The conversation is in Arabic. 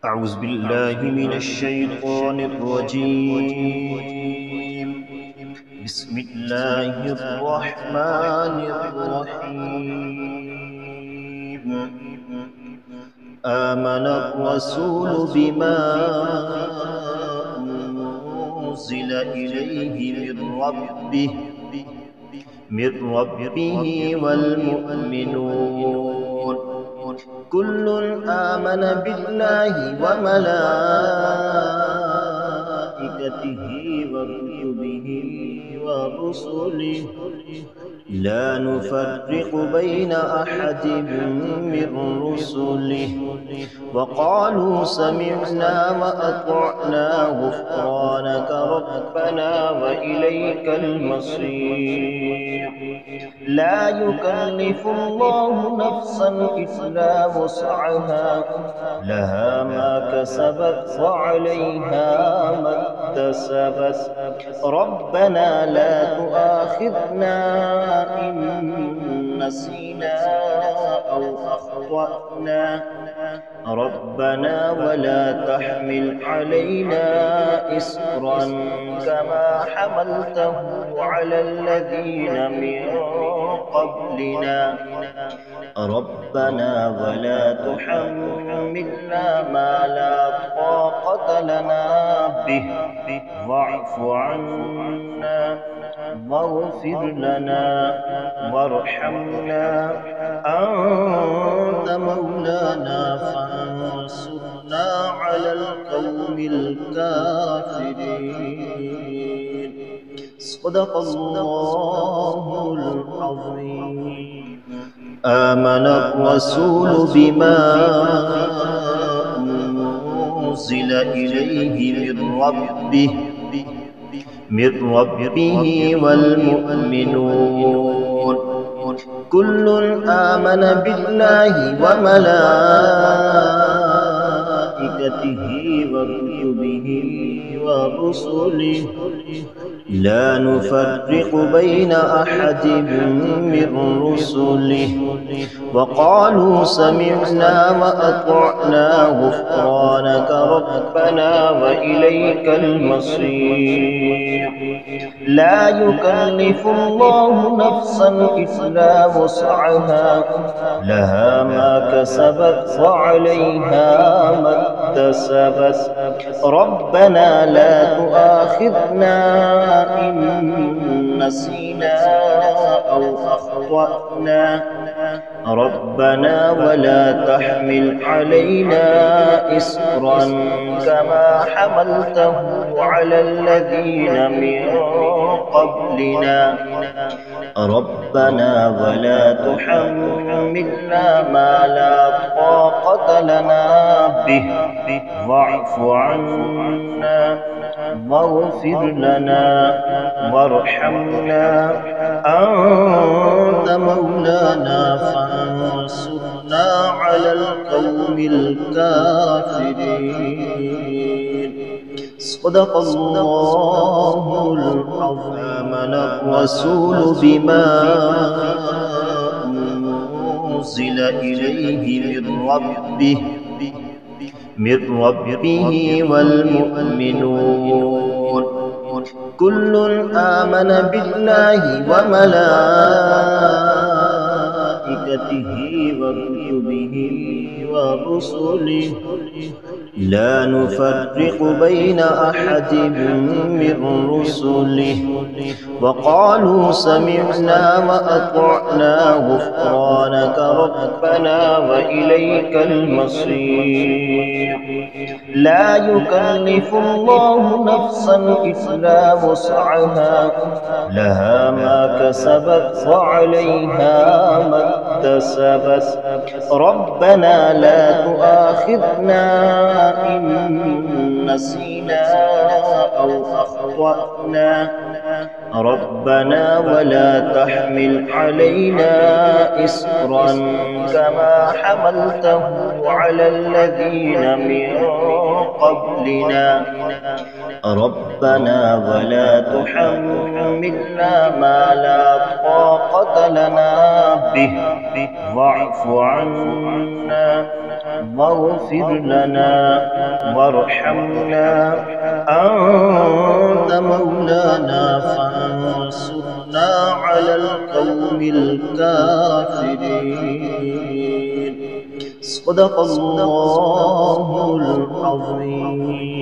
أعوذ بالله من الشيطان الرجيم. بسم الله الرحمن الرحيم. آمن الرسول بما أنزل إليه من ربه والمؤمنون كل آمن بالله وملائكته وكتبه ورسله لا نفرق بين أحد من رسله وقالوا سمعنا وأطعنا غفرانك ربنا وإليك المصير. لا يكلف الله نفسا إلا وسعها لها ما كسبت وعليها ما اكتسبت ربنا لا تؤاخذنا إن نسينا أو أخطأنا ربنا ولا تحمل علينا إصرا كما حملته على الذين من قبلنا ربنا ولا تحملنا ما لا طاقة لنا به واعف عنا واغفر لنا وارحمنا أنت مولانا فانصرنا على القوم الكافرين. صدق الله العظيم. آمن الرسول بما أنزل إليه من ربه والمؤمنون كل آمن بالله وملائكته وكتبه ورسله لا نفرق بين أحد من رسله وقالوا سمعنا وأطعنا غفرانك ربنا وإليك المصير. لا يكلف الله نفسا إلا وسعها لها ما كسبت وعليها ما اكتسبت ربنا لا تؤاخذنا إن نسينا أو أخطأنا ربنا ولا تحمل علينا إصرا كما حملته على الذين من قبلنا ربنا ولا تحملنا ما لا طاقة لنا به واعف عنا واغفر لنا وارحمنا أنت مولانا فانصرنا على القوم الكافرين. صدق الله العظيم. آمن الرسول بما أنزل إليه من ربه والمؤمنون كل آمن بالله وملائكته وكتبه ورسله لا نفرق بين أحد من رسله وقالوا سمعنا وأطعنا غفرانك ربنا وإليك المصير. لا يكلف الله نفسا إلا وسعها لها ما كسبت وعليها ما اكتسبت ربنا لا تؤاخذنا إن نسينا أو أخطأنا ربنا ولا تحمل علينا إصرا كما حملته على الذين من قبلنا ربنا ولا تحملنا ما لا طاقة لنا به واعف عنا واغفر لنا وارحمنا أنت مولانا فانصرنا على القوم الكافرين. صدق الله العظيم.